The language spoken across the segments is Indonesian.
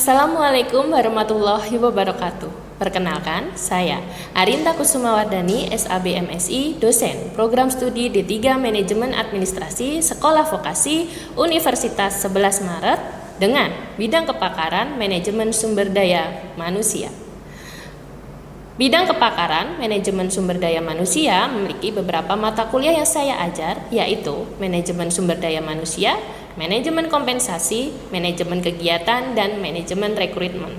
Assalamualaikum warahmatullahi wabarakatuh. Perkenalkan, saya Arinta Kusumawardani, SAB MSI, dosen Program Studi D3 Manajemen Administrasi Sekolah Vokasi Universitas 11 Maret dengan bidang kepakaran Manajemen Sumber Daya Manusia. Bidang kepakaran Manajemen Sumber Daya Manusia memiliki beberapa mata kuliah yang saya ajar, yaitu Manajemen Sumber Daya Manusia, Manajemen Kompensasi, Manajemen Kegiatan, dan Manajemen Rekrutmen.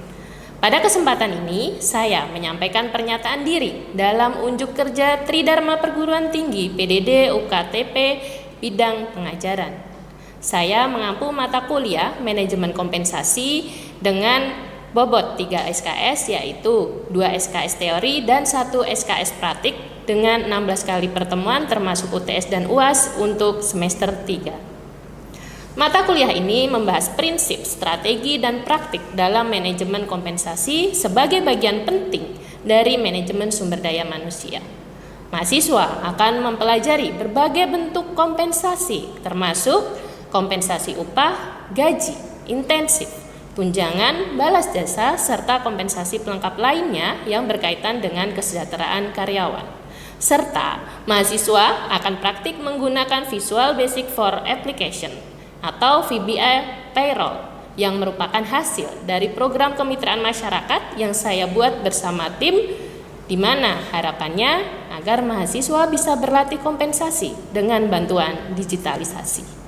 Pada kesempatan ini, saya menyampaikan pernyataan diri dalam unjuk kerja Tridharma Perguruan Tinggi PDD UKTP bidang pengajaran. Saya mengampu mata kuliah Manajemen Kompensasi dengan bobot 3 SKS, yaitu 2 SKS teori dan 1 SKS praktik dengan 16 kali pertemuan termasuk UTS dan UAS untuk semester 3. Mata kuliah ini membahas prinsip, strategi, dan praktik dalam manajemen kompensasi sebagai bagian penting dari manajemen sumber daya manusia. Mahasiswa akan mempelajari berbagai bentuk kompensasi, termasuk kompensasi upah, gaji, intensif, tunjangan, balas jasa, serta kompensasi pelengkap lainnya yang berkaitan dengan kesejahteraan karyawan. Serta mahasiswa akan praktik menggunakan Visual Basic for Application atau VBA Payroll yang merupakan hasil dari program kemitraan masyarakat yang saya buat bersama tim, di mana harapannya agar mahasiswa bisa berlatih kompensasi dengan bantuan digitalisasi.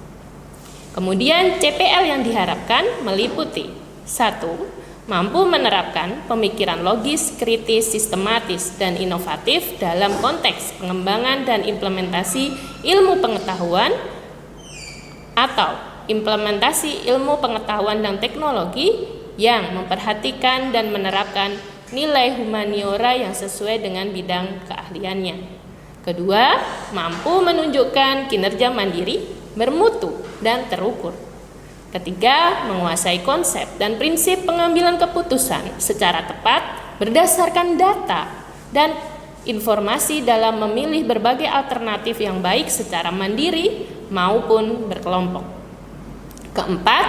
Kemudian CPL yang diharapkan meliputi 1. Mampu menerapkan pemikiran logis, kritis, sistematis, dan inovatif dalam konteks pengembangan dan implementasi ilmu pengetahuan atau implementasi ilmu pengetahuan dan teknologi yang memperhatikan dan menerapkan nilai humaniora yang sesuai dengan bidang keahliannya. Kedua, mampu menunjukkan kinerja mandiri, bermutu, dan terukur. Ketiga, menguasai konsep dan prinsip pengambilan keputusan secara tepat berdasarkan data dan informasi dalam memilih berbagai alternatif yang baik secara mandiri maupun berkelompok. Keempat,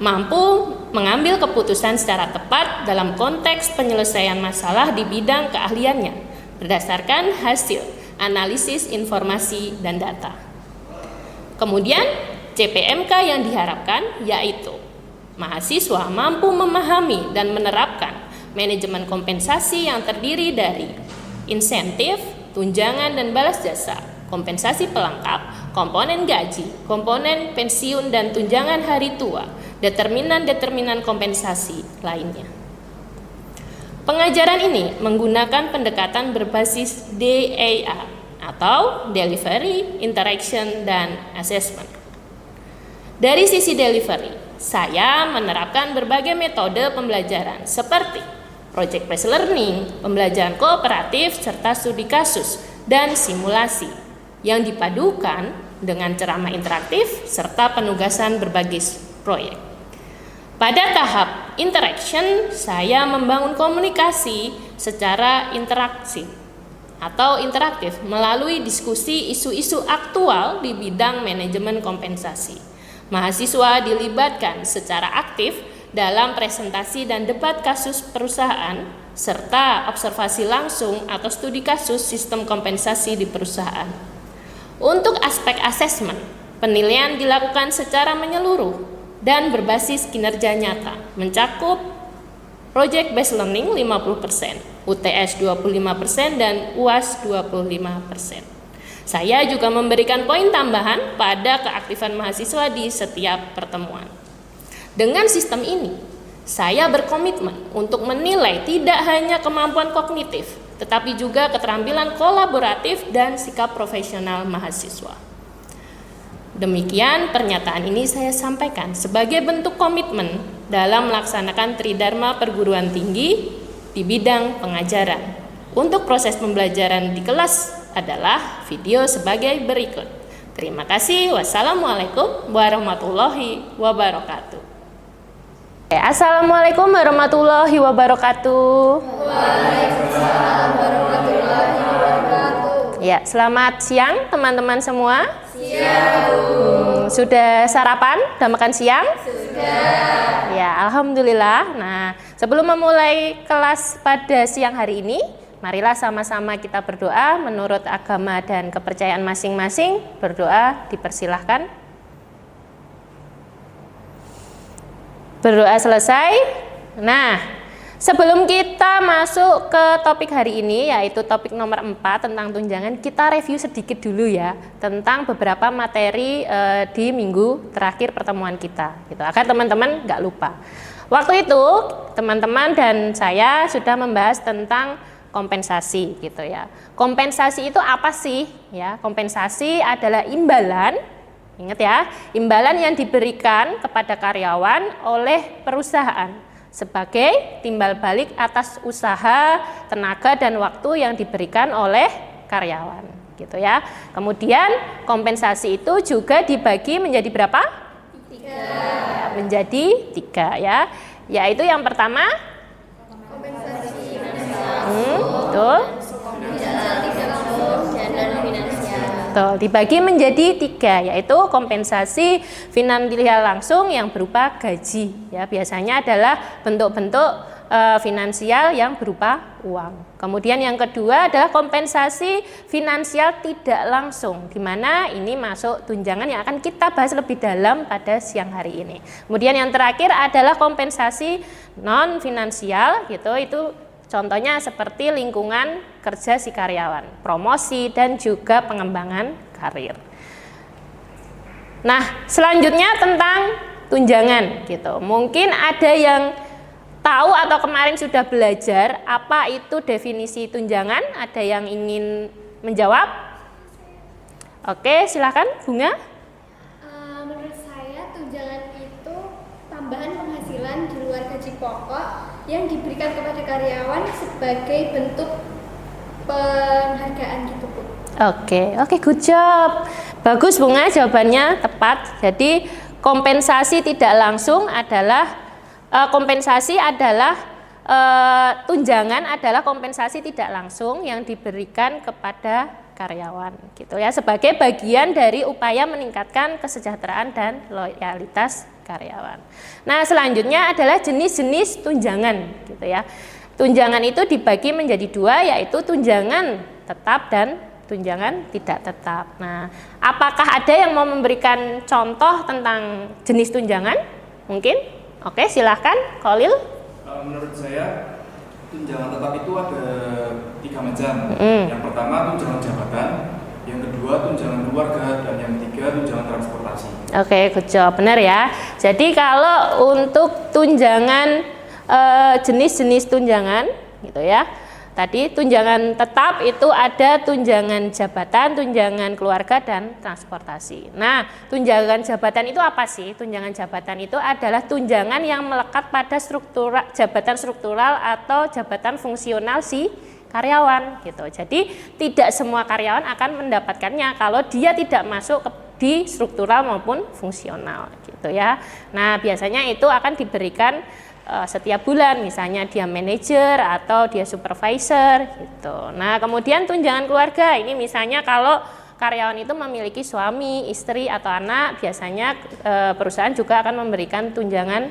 mampu mengambil keputusan secara tepat dalam konteks penyelesaian masalah di bidang keahliannya berdasarkan hasil analisis informasi dan data. Kemudian, CPMK yang diharapkan yaitu mahasiswa mampu memahami dan menerapkan manajemen kompensasi yang terdiri dari insentif, tunjangan dan balas jasa, kompensasi pelengkap, komponen gaji, komponen pensiun dan tunjangan hari tua, determinan-determinan kompensasi lainnya. Pengajaran ini menggunakan pendekatan berbasis DAA atau Delivery, Interaction, dan Assessment. Dari sisi delivery, saya menerapkan berbagai metode pembelajaran seperti Project Based Learning, pembelajaran kooperatif, serta studi kasus dan simulasi yang dipadukan dengan ceramah interaktif serta penugasan berbagai proyek. Pada tahap interaction, saya membangun komunikasi secara interaksi atau interaktif melalui diskusi isu-isu aktual di bidang manajemen kompensasi. Mahasiswa dilibatkan secara aktif dalam presentasi dan debat kasus perusahaan serta observasi langsung atau studi kasus sistem kompensasi di perusahaan. Untuk aspek asesmen, penilaian dilakukan secara menyeluruh dan berbasis kinerja nyata, mencakup Project Based Learning 50%, UTS 25%, dan UAS 25%. Saya juga memberikan poin tambahan pada keaktifan mahasiswa di setiap pertemuan. Dengan sistem ini, saya berkomitmen untuk menilai tidak hanya kemampuan kognitif, tetapi juga keterampilan kolaboratif dan sikap profesional mahasiswa. Demikian pernyataan ini saya sampaikan sebagai bentuk komitmen dalam melaksanakan Tridharma Perguruan Tinggi di bidang pengajaran. Untuk proses pembelajaran di kelas adalah video sebagai berikut. Terima kasih. Wassalamualaikum warahmatullahi wabarakatuh. Assalamualaikum warahmatullahi wabarakatuh. Waalaikumsalam warahmatullahi wabarakatuh. Ya, selamat siang teman-teman semua. Siang. Sudah sarapan? Sudah makan siang? Sudah. Ya, alhamdulillah. Nah, sebelum memulai kelas pada siang hari ini, marilah sama-sama kita berdoa menurut agama dan kepercayaan masing-masing. Berdoa dipersilahkan. Berdoa selesai. Nah, sebelum kita masuk ke topik hari ini, yaitu topik nomor 4 tentang tunjangan, kita review sedikit dulu ya tentang beberapa materi di minggu terakhir pertemuan kita, gitu, agar teman-teman nggak lupa. Waktu itu teman-teman dan saya sudah membahas tentang kompensasi, gitu ya. Kompensasi itu apa sih? Ya, kompensasi adalah imbalan. Ingat ya, imbalan yang diberikan kepada karyawan oleh perusahaan sebagai timbal balik atas usaha, tenaga, dan waktu yang diberikan oleh karyawan, gitu ya. Kemudian kompensasi itu juga dibagi menjadi berapa? 3. Ya, menjadi 3 ya. Yaitu yang pertama Kompensasi betul. tidak langsung dan finansial. Betul, dibagi menjadi 3, yaitu kompensasi finansial langsung yang berupa gaji. Ya, biasanya adalah bentuk-bentuk finansial yang berupa uang. Kemudian yang kedua adalah kompensasi finansial tidak langsung, di mana ini masuk tunjangan yang akan kita bahas lebih dalam pada siang hari ini. Kemudian yang terakhir adalah kompensasi non finansial, gitu. Itu contohnya seperti lingkungan kerja si karyawan, promosi dan juga pengembangan karir. Nah, selanjutnya tentang tunjangan, gitu. Mungkin ada yang tahu atau kemarin sudah belajar apa itu definisi tunjangan? Ada yang ingin menjawab? Oke, silakan Bunga. Menurut saya tunjangan itu tambahan penghasilan di luar gaji pokok yang diberikan kepada karyawan sebagai bentuk penghargaan gitu Bu. Oke, good job. Bagus Bunga, jawabannya tepat. Jadi kompensasi tidak langsung adalah tunjangan adalah kompensasi tidak langsung yang diberikan kepada karyawan, gitu ya, sebagai bagian dari upaya meningkatkan kesejahteraan dan loyalitas karyawan. Nah, selanjutnya adalah jenis-jenis tunjangan, gitu ya. Tunjangan itu dibagi menjadi 2, yaitu tunjangan tetap dan tunjangan tidak tetap. Nah, apakah ada yang mau memberikan contoh tentang jenis tunjangan? Mungkin? Oke, silahkan, Khalil. Menurut saya tunjangan tetap itu ada 3 macam. Yang pertama tunjangan jabatan, yang kedua tunjangan keluarga, dan yang ketiga tunjangan transportasi. Oke, good job, benar ya. Jadi kalau untuk tunjangan jenis-jenis tunjangan, gitu ya. Tadi tunjangan tetap itu ada tunjangan jabatan, tunjangan keluarga, dan transportasi. Nah, tunjangan jabatan itu apa sih? Tunjangan jabatan itu adalah tunjangan yang melekat pada jabatan struktural atau jabatan fungsional si karyawan, gitu. Jadi tidak semua karyawan akan mendapatkannya kalau dia tidak masuk di struktural maupun fungsional, gitu ya. Nah, biasanya itu akan diberikan setiap bulan, misalnya dia manajer atau dia supervisor, gitu. Nah, kemudian tunjangan keluarga ini misalnya kalau karyawan itu memiliki suami, istri atau anak, biasanya perusahaan juga akan memberikan tunjangan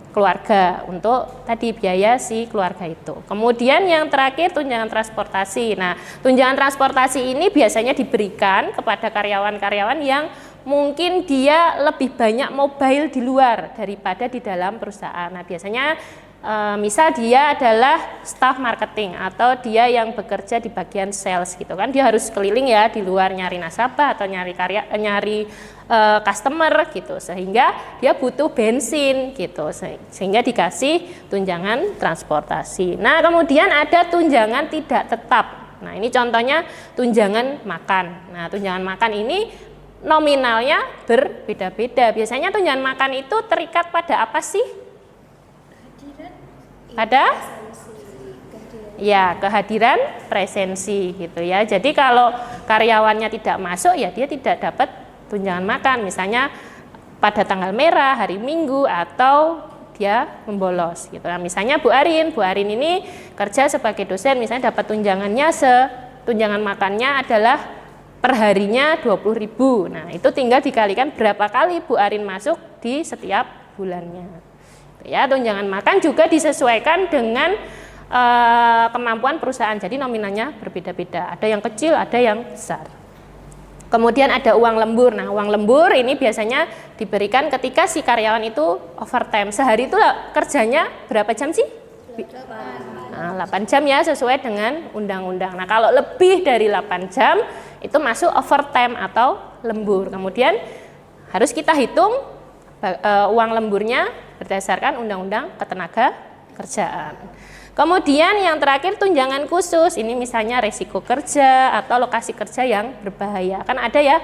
keluarga untuk tadi biaya si keluarga itu. Kemudian yang terakhir tunjangan transportasi. Nah, tunjangan transportasi ini biasanya diberikan kepada karyawan-karyawan yang mungkin dia lebih banyak mobile di luar daripada di dalam perusahaan. Nah, biasanya misal dia adalah staff marketing atau dia yang bekerja di bagian sales, gitu kan, dia harus keliling ya di luar nyari nasabah atau nyari customer, gitu, sehingga dia butuh bensin, gitu, sehingga dikasih tunjangan transportasi. Nah, kemudian ada tunjangan tidak tetap. Nah, ini contohnya tunjangan makan. Nah, tunjangan makan ini nominalnya berbeda-beda. Biasanya tunjangan makan itu terikat pada apa sih? Pada ya kehadiran presensi, gitu ya. Jadi kalau karyawannya tidak masuk ya dia tidak dapat tunjangan makan, misalnya pada tanggal merah, hari Minggu, atau dia membolos, gitu. Nah, misalnya Bu Arin ini kerja sebagai dosen, misalnya dapat tunjangan makannya adalah perharinya 20.000. Nah, itu tinggal dikalikan berapa kali Bu Arin masuk di setiap bulannya. Ya, tunjangan makan juga disesuaikan dengan kemampuan perusahaan. Jadi nominalnya berbeda-beda. Ada yang kecil, ada yang besar. Kemudian ada uang lembur. Nah, uang lembur ini biasanya diberikan ketika si karyawan itu overtime. Sehari itu kerjanya berapa jam sih? 8 jam ya, sesuai dengan undang-undang. Nah, kalau lebih dari 8 jam itu masuk overtime atau lembur. Kemudian harus kita hitung uang lemburnya berdasarkan undang-undang ketenaga kerjaan. Kemudian yang terakhir tunjangan khusus, ini misalnya resiko kerja atau lokasi kerja yang berbahaya. Kan ada ya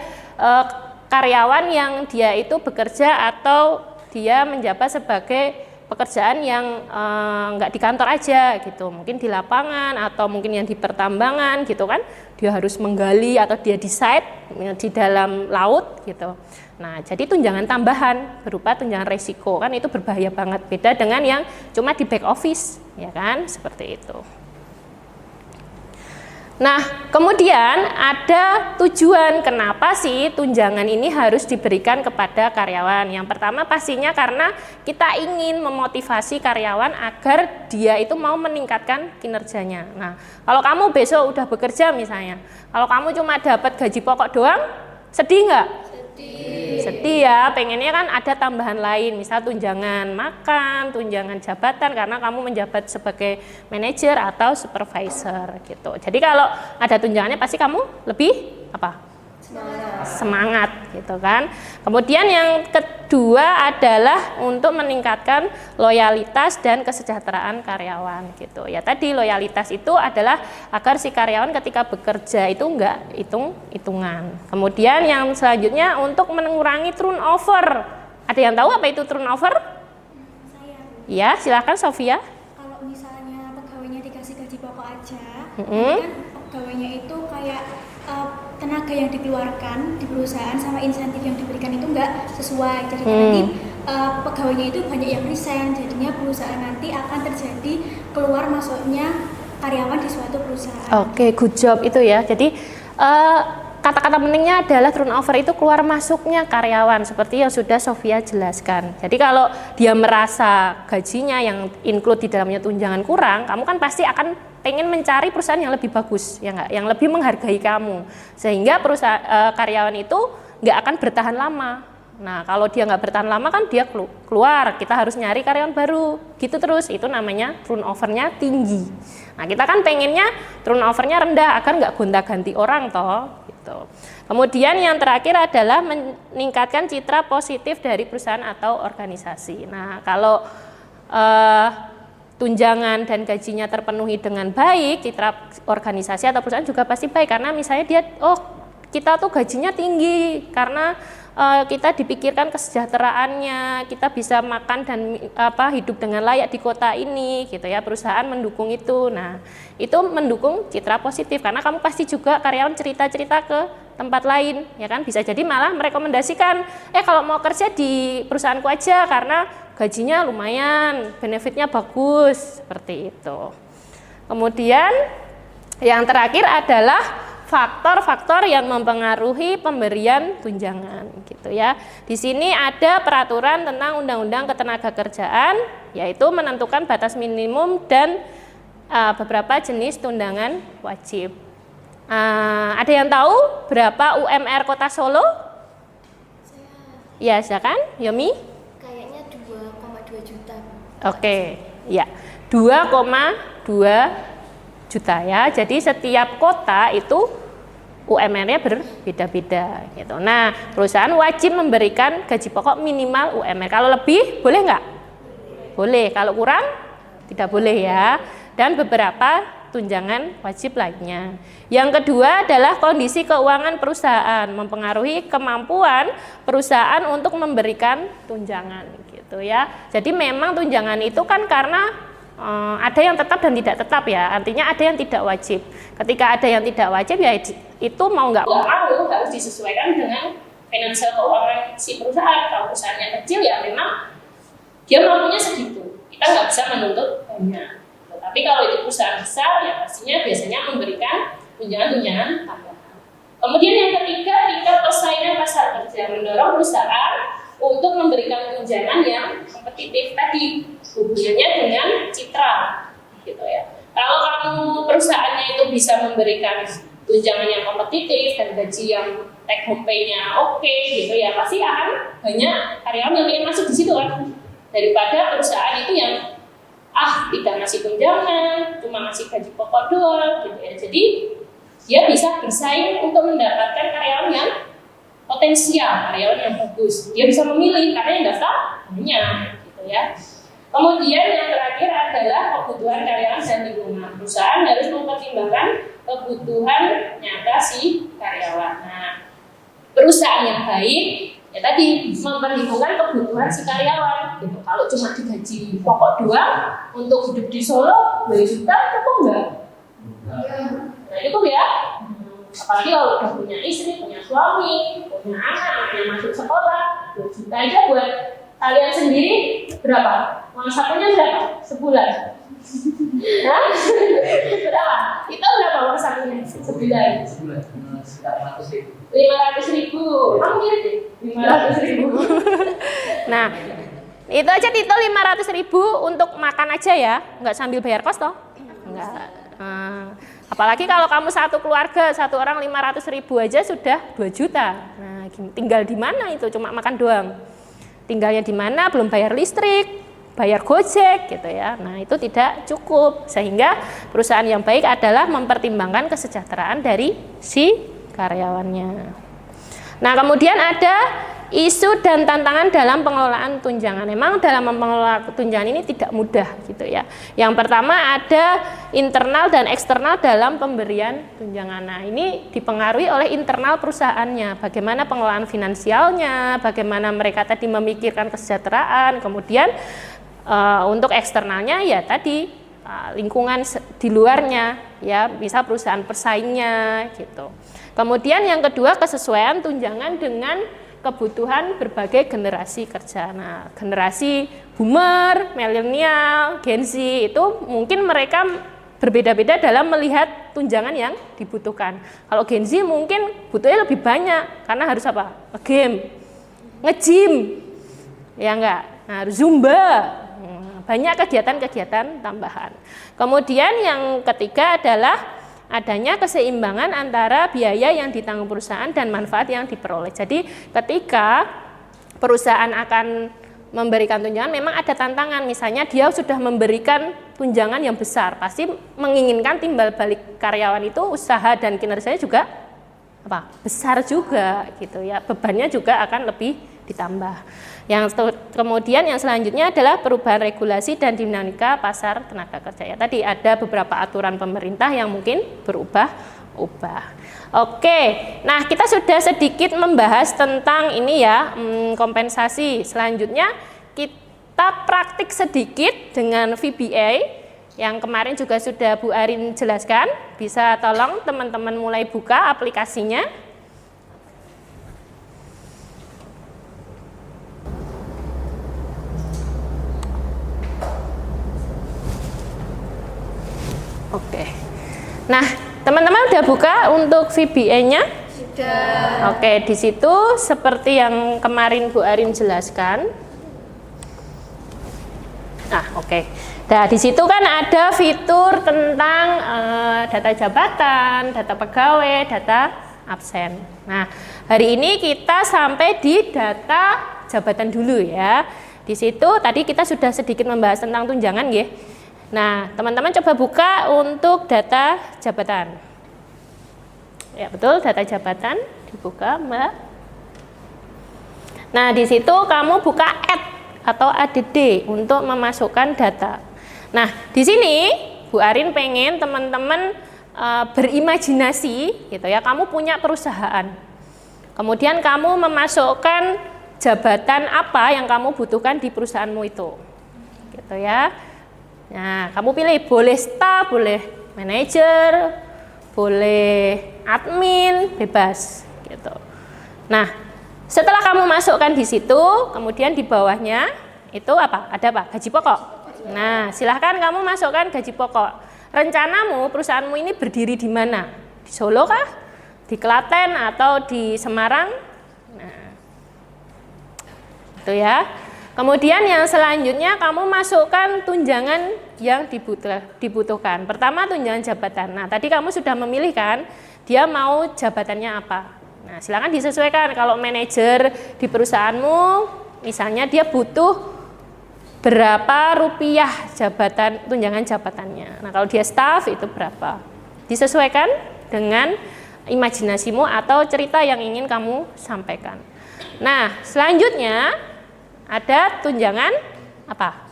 karyawan yang dia itu bekerja atau dia menjabat sebagai pekerjaan yang nggak di kantor aja gitu, mungkin di lapangan atau mungkin yang di pertambangan gitu kan, dia harus menggali atau dia di site di dalam laut gitu. Nah, jadi tunjangan tambahan berupa tunjangan resiko kan itu berbahaya banget, beda dengan yang cuma di back office, ya kan, seperti itu. Nah, kemudian ada tujuan kenapa sih tunjangan ini harus diberikan kepada karyawan. Yang pertama pastinya karena kita ingin memotivasi karyawan agar dia itu mau meningkatkan kinerjanya. Nah, kalau kamu besok udah bekerja misalnya, kalau kamu cuma dapat gaji pokok doang, sedih nggak? Sedih ya, pengennya kan ada tambahan lain, misal tunjangan makan, tunjangan jabatan karena kamu menjabat sebagai manajer atau supervisor gitu. Jadi kalau ada tunjangannya pasti kamu lebih apa? Semangat gitu kan. Kemudian yang kedua adalah untuk meningkatkan loyalitas dan kesejahteraan karyawan gitu. Ya tadi loyalitas itu adalah agar si karyawan ketika bekerja itu enggak hitung-hitungan. Kemudian yang selanjutnya untuk mengurangi turnover. Ada yang tahu apa itu turnover? Saya. Ya, silakan Sofia. Kalau misalnya pegawainya dikasih gaji pokok aja, kan pegawainya itu kayak tenaga yang dikeluarkan di perusahaan sama insentif yang diberikan itu enggak sesuai. Jadi nanti pegawainya itu banyak yang resign, jadinya perusahaan nanti akan terjadi keluar masuknya karyawan di suatu perusahaan. Oke, good job itu ya. Jadi kata-kata pentingnya adalah turnover itu keluar masuknya karyawan seperti yang sudah Sofia jelaskan. Jadi kalau dia merasa gajinya yang include di dalamnya tunjangan kurang, kamu kan pasti akan pengen mencari perusahaan yang lebih bagus, ya enggak, yang lebih menghargai kamu, sehingga perusahaan karyawan itu nggak akan bertahan lama. Nah, kalau dia nggak bertahan lama kan dia keluar, kita harus nyari karyawan baru, gitu terus. Itu namanya turnovernya tinggi. Nah, kita kan pengennya turnovernya rendah agar nggak gonta-ganti orang toh. Gitu. Kemudian yang terakhir adalah meningkatkan citra positif dari perusahaan atau organisasi. Nah, kalau tunjangan dan gajinya terpenuhi dengan baik, citra organisasi atau perusahaan juga pasti baik karena misalnya dia, kita tuh gajinya tinggi karena kita dipikirkan kesejahteraannya, kita bisa makan dan hidup dengan layak di kota ini, gitu ya. Perusahaan mendukung itu. Nah, itu mendukung citra positif karena kamu pasti juga karyawan cerita-cerita ke tempat lain, ya kan? Bisa jadi malah merekomendasikan, kalau mau kerja di perusahaanku aja karena gajinya lumayan, benefitnya bagus, seperti itu. Kemudian yang terakhir adalah faktor-faktor yang mempengaruhi pemberian tunjangan gitu ya. Di sini ada peraturan tentang Undang-Undang Ketenagakerjaan, yaitu menentukan batas minimum dan beberapa jenis tunjangan wajib. Ada yang tahu berapa UMR Kota Solo? Ya, silakan, Yomi. Kayaknya 2,2 juta. Oke, ya 2,2 juta ya. Jadi setiap kota itu UMR-nya berbeda-beda gitu. Nah, perusahaan wajib memberikan gaji pokok minimal UMR. Kalau lebih boleh nggak? Boleh. Kalau kurang tidak boleh ya. Dan beberapa tunjangan wajib lainnya. Yang kedua adalah kondisi keuangan perusahaan mempengaruhi kemampuan perusahaan untuk memberikan tunjangan gitu ya. Jadi memang tunjangan itu kan karena ada yang tetap dan tidak tetap ya, artinya ada yang tidak wajib. Ketika ada yang tidak wajib ya itu mau nggak mau harus disesuaikan dengan finansial keuangan si perusahaan. Kalau perusahaannya kecil ya memang dia mampunya segitu, kita nggak bisa menuntut banyak. Tapi kalau itu perusahaan besar ya pastinya biasanya memberikan tunjangan-tunjangan tambahan. Kemudian yang ketiga, tingkat persaingan pasar kerja mendorong perusahaan untuk memberikan tunjangan yang kompetitif tadi, hubungannya dengan citra, gitu ya. Kalau kamu perusahaannya itu bisa memberikan tunjangan yang kompetitif dan gaji yang take home pay-nya oke, gitu ya, pasti akan banyak karyawan yang ingin masuk di situ kan, daripada perusahaan itu yang tidak ngasih tunjangan, cuma ngasih gaji pokok doang, gitu ya. Jadi dia bisa bersaing untuk mendapatkan karyawan yang potensial, karyawan yang bagus. Dia bisa memilih karena yang daftar banyak, gitu ya. Kemudian yang terakhir adalah kebutuhan karyawan dan lingkungan. Perusahaan harus mempertimbangkan kebutuhan nyata si karyawan. Nah, perusahaan yang baik ya tadi memperhitungkan kebutuhan si karyawan. Gitu. Kalau cuma digaji pokok doang untuk hidup di Solo 2 juta cukup enggak? Nah, cukup ya. Apalagi kalau udah punya istri, punya suami, punya anak yang masuk sekolah, 2 juta aja buat kalian sendiri berapa? Uang sakunya berapa? Sebulan? Hah? Berapa? Kita berapa uang sakunya? Sebulan? 500.000. Kamu kira deh? 500.000. Nah, itu aja Tito 500.000 untuk makan aja ya, nggak sambil bayar kos toh? Nggak. Apalagi kalau kamu satu keluarga, satu orang 500.000 aja sudah 2 juta. Nah, tinggal di mana itu? Cuma makan doang. Tinggalnya di mana? Belum bayar listrik, bayar Gojek gitu ya. Nah, itu tidak cukup. Sehingga perusahaan yang baik adalah mempertimbangkan kesejahteraan dari si karyawannya. Nah, kemudian ada isu dan tantangan dalam pengelolaan tunjangan. Memang dalam mengelola tunjangan ini tidak mudah gitu ya. Yang pertama ada internal dan eksternal dalam pemberian tunjangan. Nah, ini dipengaruhi oleh internal perusahaannya. Bagaimana pengelolaan finansialnya, bagaimana mereka tadi memikirkan kesejahteraan. Kemudian untuk eksternalnya ya tadi lingkungan di luarnya ya, bisa perusahaan persaingnya gitu. Kemudian yang kedua kesesuaian tunjangan dengan kebutuhan berbagai generasi kerja. Nah, generasi boomer, milenial, Gen Z itu mungkin mereka berbeda-beda dalam melihat tunjangan yang dibutuhkan. Kalau Gen Z mungkin butuhnya lebih banyak karena harus apa? Nge-game, nge-gym, ya enggak? Nah, harus Zumba, banyak kegiatan-kegiatan tambahan. Kemudian yang ketiga adalah adanya keseimbangan antara biaya yang ditanggung perusahaan dan manfaat yang diperoleh. Jadi ketika perusahaan akan memberikan tunjangan memang ada tantangan. Misalnya dia sudah memberikan tunjangan yang besar, pasti menginginkan timbal balik karyawan itu usaha dan kinerjanya juga besar juga gitu ya. Bebannya juga akan lebih ditambah. Kemudian yang selanjutnya adalah perubahan regulasi dan dinamika pasar tenaga kerja. Ya, tadi ada beberapa aturan pemerintah yang mungkin berubah-ubah. Oke, nah kita sudah sedikit membahas tentang ini ya, kompensasi. Selanjutnya kita praktik sedikit dengan VBA yang kemarin juga sudah Bu Arin jelaskan. Bisa tolong teman-teman mulai buka aplikasinya. Oke. Nah, teman-teman udah buka untuk VBA-nya? Sudah. Oke, di situ seperti yang kemarin Bu Arin jelaskan. Oke. Nah, di situ kan ada fitur tentang data jabatan, data pegawai, data absen. Nah, hari ini kita sampai di data jabatan dulu ya. Di situ tadi kita sudah sedikit membahas tentang tunjangan ya. Nah, teman-teman coba buka untuk data jabatan. Ya, betul, data jabatan dibuka, Mbak. Nah, di situ kamu buka add atau add untuk memasukkan data. Nah, di sini Bu Arin pengen teman-teman berimajinasi gitu ya. Kamu punya perusahaan. Kemudian kamu memasukkan jabatan apa yang kamu butuhkan di perusahaanmu itu. Gitu ya. Nah, kamu pilih boleh staff, boleh manajer, boleh admin, bebas gitu. Nah, setelah kamu masukkan di situ, kemudian di bawahnya itu apa? Ada apa? Gaji pokok. Nah, silahkan kamu masukkan gaji pokok. Rencanamu, perusahaanmu ini berdiri di mana? Di Solo kah? Di Klaten atau di Semarang? Nah, Itu ya. Kemudian yang selanjutnya kamu masukkan tunjangan yang dibutuhkan. Pertama tunjangan jabatan. Nah, tadi kamu sudah memilih kan, dia mau jabatannya apa. Nah, silakan disesuaikan. Kalau manajer di perusahaanmu, misalnya dia butuh berapa rupiah jabatan tunjangan jabatannya. Nah, kalau dia staff itu berapa. Disesuaikan dengan imajinasimu atau cerita yang ingin kamu sampaikan. Nah, selanjutnya ada tunjangan apa?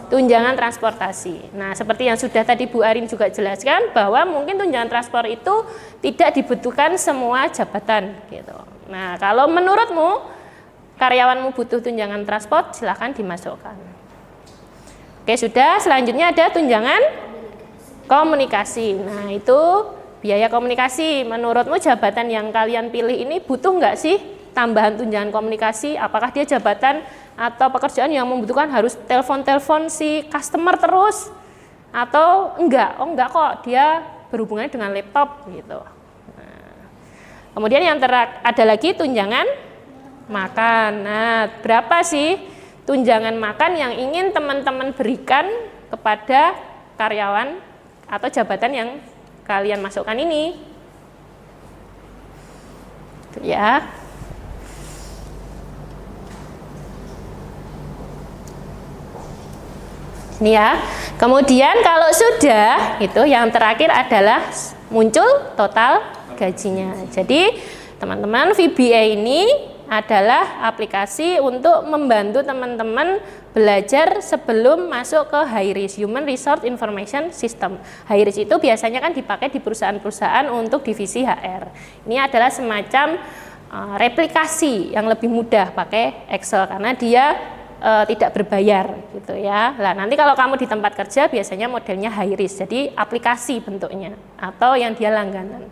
Tunjangan transportasi. Nah, seperti yang sudah tadi Bu Arin juga jelaskan bahwa mungkin tunjangan transport itu tidak dibutuhkan semua jabatan gitu. Nah, kalau menurutmu karyawanmu butuh tunjangan transport, silakan dimasukkan. Oke, sudah. Selanjutnya ada tunjangan komunikasi. Nah, itu biaya komunikasi. Menurutmu jabatan yang kalian pilih ini butuh nggak sih tambahan tunjangan komunikasi? Apakah dia jabatan atau pekerjaan yang membutuhkan harus telepon-telepon si customer terus? Atau enggak? Oh enggak kok, dia berhubungan dengan laptop gitu. Nah, kemudian yang ada lagi tunjangan makan. Nah, berapa sih tunjangan makan yang ingin teman-teman berikan kepada karyawan atau jabatan yang kalian masukkan ini? Itu ya. Ini ya. Kemudian kalau sudah, itu yang terakhir adalah muncul total gajinya. Jadi teman-teman, VBA ini adalah aplikasi untuk membantu teman-teman belajar sebelum masuk ke HiRIS, Human Resource Information System. HiRIS itu biasanya kan dipakai di perusahaan-perusahaan untuk divisi HR. Ini adalah semacam replikasi yang lebih mudah pakai Excel karena dia tidak berbayar gitu ya. Nah, nanti kalau kamu di tempat kerja biasanya modelnya HiRIS, jadi aplikasi bentuknya atau yang dia langganan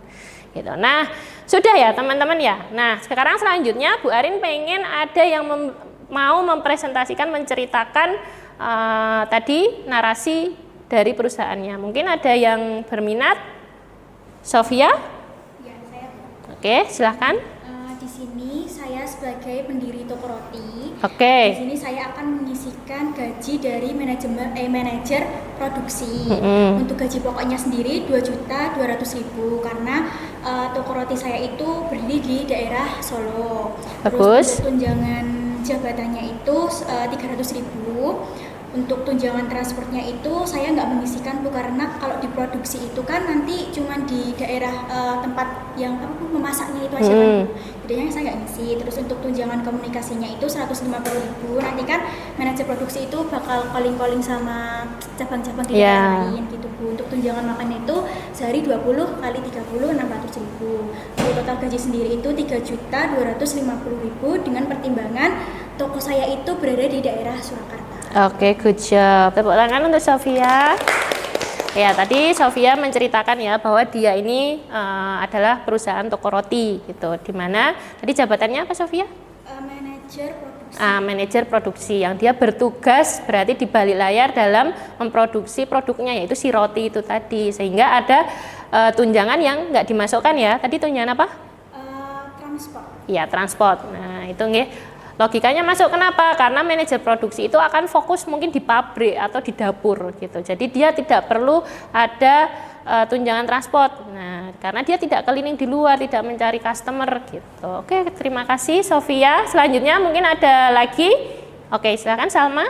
gitu. Nah, sudah ya teman-teman ya. Nah, sekarang selanjutnya Bu Arin pengen ada yang mau mempresentasikan, menceritakan tadi narasi dari perusahaannya. Mungkin ada yang berminat? Sofia? Ya, saya. Oke, silahkan. Di sini saya sebagai pendiri toko roti. Oke. Di sini saya akan menyisihkan gaji dari manajer produksi. Untuk gaji pokoknya sendiri 2.200.000 karena toko roti saya itu berdiri di daerah Solo. Bagus. Terus untuk tunjangan jabatannya itu 300.000. Untuk tunjangan transportnya itu saya nggak menyisihkan Bu, karena kalau diproduksi itu kan nanti cuma di daerah tempat yang memasaknya itu aja kan. Jadinya saya nggak ngisi. Terus untuk tunjangan komunikasinya itu 150.000. Nanti kan manajer produksi itu bakal calling-calling sama cabang-cabang di daerah lain gitu Bu. Untuk tunjangan makan itu sehari 20 kali 30 600.000. Untuk total gaji sendiri itu 3.250.000 dengan pertimbangan toko saya itu berada di daerah Surakarta. Oke, good job. Tepuk tangan untuk Sofia. Ya, tadi Sofia menceritakan ya bahwa dia ini adalah perusahaan toko roti gitu. Di mana tadi jabatannya apa Sofia? Manajer produksi. Manajer produksi yang dia bertugas berarti di balik layar dalam memproduksi produknya, yaitu si roti itu tadi. Sehingga ada tunjangan yang nggak dimasukkan ya. Tadi tunjangan apa? Transport. Iya, transport. Nah, itu nggih. Logikanya masuk, kenapa? Karena manajer produksi itu akan fokus mungkin di pabrik atau di dapur gitu. Jadi dia tidak perlu ada tunjangan transport. Nah, karena dia tidak keliling di luar, tidak mencari customer gitu. Oke, terima kasih Sofia. Selanjutnya mungkin ada lagi. Oke, silakan Salma.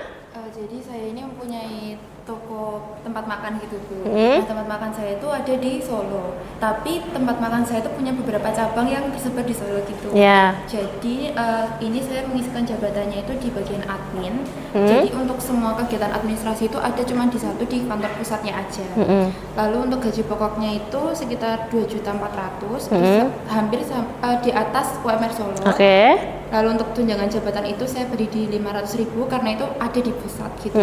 Jadi saya ini mempunyai toko tempat makan gitu Bu. Nah, tempat makan saya itu ada di Solo. Tapi tempat makan saya itu punya beberapa cabang yang tersebar di Solo gitu. Jadi ini saya mengisikan jabatannya itu di bagian admin. Jadi untuk semua kegiatan administrasi itu ada cuma di satu, di kantor pusatnya aja. Lalu untuk gaji pokoknya itu sekitar 2.400.000, hampir di atas UMR Solo. Lalu untuk tunjangan jabatan itu saya beri di 500.000 karena itu ada di pusat gitu.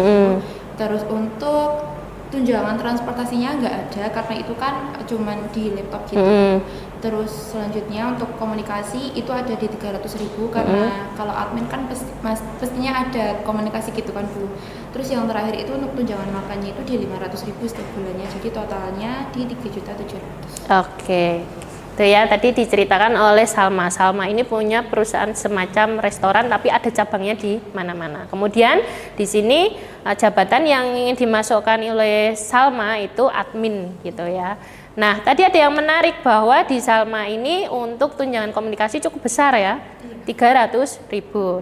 Terus untuk tunjangan transportasinya nggak ada karena itu kan cuman di laptop gitu. Terus selanjutnya untuk komunikasi itu ada di 300.000 karena kalau admin kan pastinya ada komunikasi gitu kan Bu. Terus yang terakhir itu untuk tunjangan makannya itu di 500.000 setiap bulannya, jadi totalnya di 3.700.000. Oke. Itu ya, tadi diceritakan oleh Salma. Salma ini punya perusahaan semacam restoran tapi ada cabangnya di mana-mana. Kemudian di sini jabatan yang ingin dimasukkan oleh Salma itu admin gitu ya. Nah, tadi ada yang menarik bahwa di Salma ini untuk tunjangan komunikasi cukup besar ya. 300.000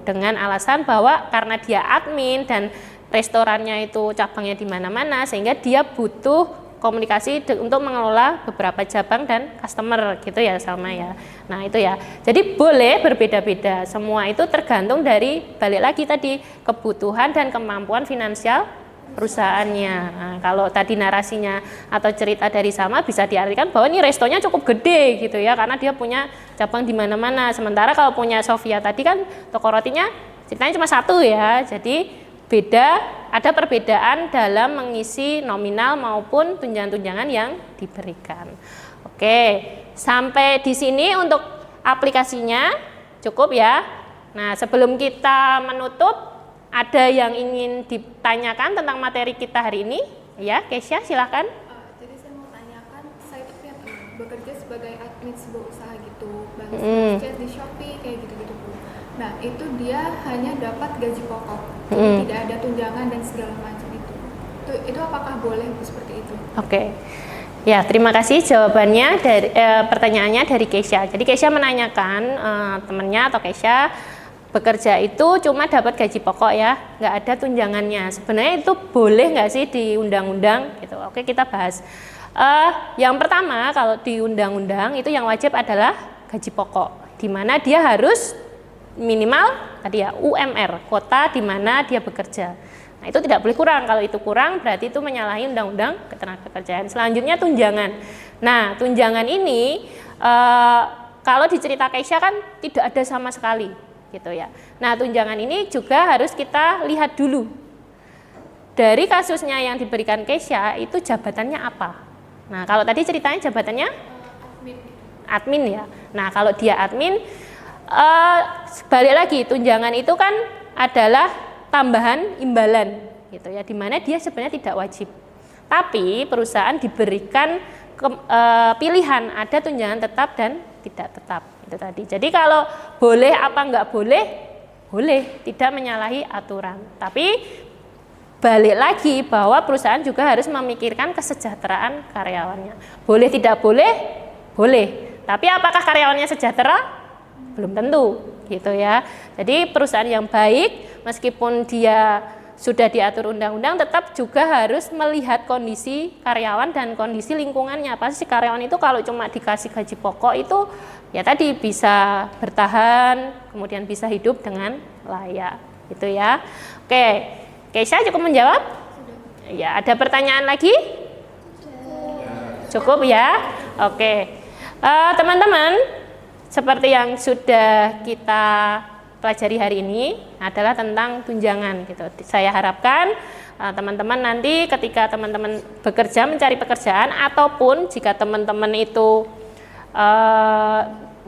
dengan alasan bahwa karena dia admin dan restorannya itu cabangnya di mana-mana sehingga dia butuh komunikasi untuk mengelola beberapa cabang dan customer gitu ya Salma ya. Nah itu ya, jadi boleh berbeda-beda, semua itu tergantung dari balik lagi tadi kebutuhan dan kemampuan finansial perusahaannya. Nah, kalau tadi narasinya atau cerita dari Salma bisa diartikan bahwa ini restonya cukup gede gitu ya karena dia punya cabang di mana-mana. Sementara kalau punya Sofia tadi kan toko rotinya ceritanya cuma satu ya, jadi beda. Ada perbedaan dalam mengisi nominal maupun tunjangan-tunjangan yang diberikan. Oke, sampai di sini untuk aplikasinya cukup ya. Nah, sebelum kita menutup, ada yang ingin ditanyakan tentang materi kita hari ini? Ya, Kesha silahkan. Jadi saya mau tanyakan, saya itu punya teman bekerja sebagai admin sebuah usaha gitu, balas di Shopee kayak gitu-gitu Bu. Nah, itu dia hanya dapat gaji pokok, jadi tidak ada tunjangan dan segala macam itu. Itu apakah boleh seperti itu? Oke. Ya, terima kasih jawabannya dari pertanyaannya dari Kesha. Jadi Kesha menanyakan temannya atau Kesha bekerja itu cuma dapat gaji pokok ya, nggak ada tunjangannya. Sebenarnya itu boleh nggak sih di undang-undang? Gitu. Oke, kita bahas. Yang pertama, kalau di undang-undang itu yang wajib adalah gaji pokok, di mana dia harus minimal tadi ya UMR, kota di mana dia bekerja. Nah, itu tidak boleh kurang. Kalau itu kurang berarti itu menyalahi undang-undang ketenagakerjaan. Selanjutnya tunjangan. Nah, tunjangan ini kalau dicerita Kesha kan tidak ada sama sekali gitu ya. Nah, tunjangan ini juga harus kita lihat dulu. Dari kasusnya yang diberikan Kesha itu jabatannya apa? Nah, kalau tadi ceritanya jabatannya admin ya. Nah, kalau dia admin balik lagi tunjangan itu kan adalah tambahan imbalan gitu ya, dimana dia sebenarnya tidak wajib, tapi perusahaan diberikan pilihan ada tunjangan tetap dan tidak tetap itu tadi. Jadi kalau boleh apa enggak boleh, boleh, tidak menyalahi aturan, tapi balik lagi bahwa perusahaan juga harus memikirkan kesejahteraan karyawannya. Boleh tidak boleh, boleh, tapi apakah karyawannya sejahtera? Belum tentu gitu ya. Jadi perusahaan yang baik meskipun dia sudah diatur undang-undang tetap juga harus melihat kondisi karyawan dan kondisi lingkungannya. Pasti karyawan itu kalau cuma dikasih gaji pokok itu ya tadi bisa bertahan, kemudian bisa hidup dengan layak gitu ya. Oke, Kesha cukup menjawab? Ya, ada pertanyaan lagi? Cukup ya. Oke, teman-teman, seperti yang sudah kita pelajari hari ini adalah tentang tunjangan gitu. Saya harapkan teman-teman nanti ketika teman-teman bekerja mencari pekerjaan ataupun jika teman-teman itu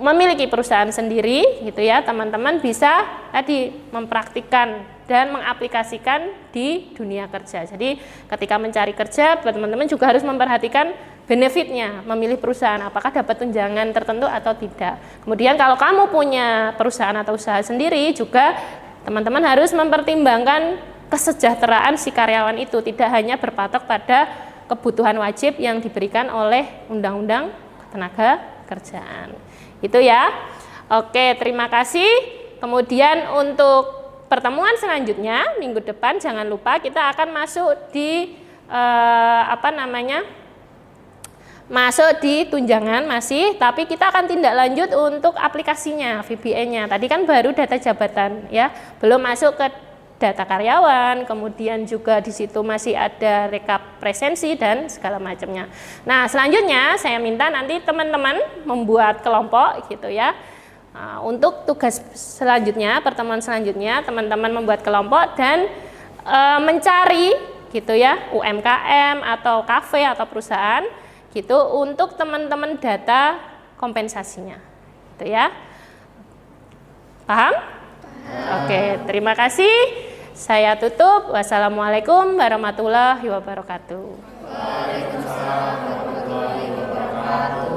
memiliki perusahaan sendiri gitu ya, teman-teman bisa tadi mempraktikkan dan mengaplikasikan di dunia kerja. Jadi ketika mencari kerja, teman-teman juga harus memperhatikan benefitnya, memilih perusahaan apakah dapat tunjangan tertentu atau tidak. Kemudian kalau kamu punya perusahaan atau usaha sendiri juga teman-teman harus mempertimbangkan kesejahteraan si karyawan itu, tidak hanya berpatok pada kebutuhan wajib yang diberikan oleh Undang-Undang Ketenagakerjaan. Itu ya. Oke, terima kasih. Kemudian untuk pertemuan selanjutnya minggu depan jangan lupa kita akan masuk di masuk di tunjangan masih, tapi kita akan tindak lanjut untuk aplikasinya, VBN-nya. Tadi kan baru data jabatan ya, belum masuk ke data karyawan, kemudian juga di situ masih ada rekap presensi dan segala macamnya. Nah, selanjutnya saya minta nanti teman-teman membuat kelompok gitu ya. Untuk tugas selanjutnya, pertemuan selanjutnya, teman-teman membuat kelompok dan mencari gitu ya, UMKM atau kafe atau perusahaan gitu untuk teman-teman data kompensasinya. Gitu ya. Paham? Oke, terima kasih. Saya tutup. Wassalamualaikum warahmatullahi wabarakatuh. Waalaikumsalam warahmatullahi wabarakatuh.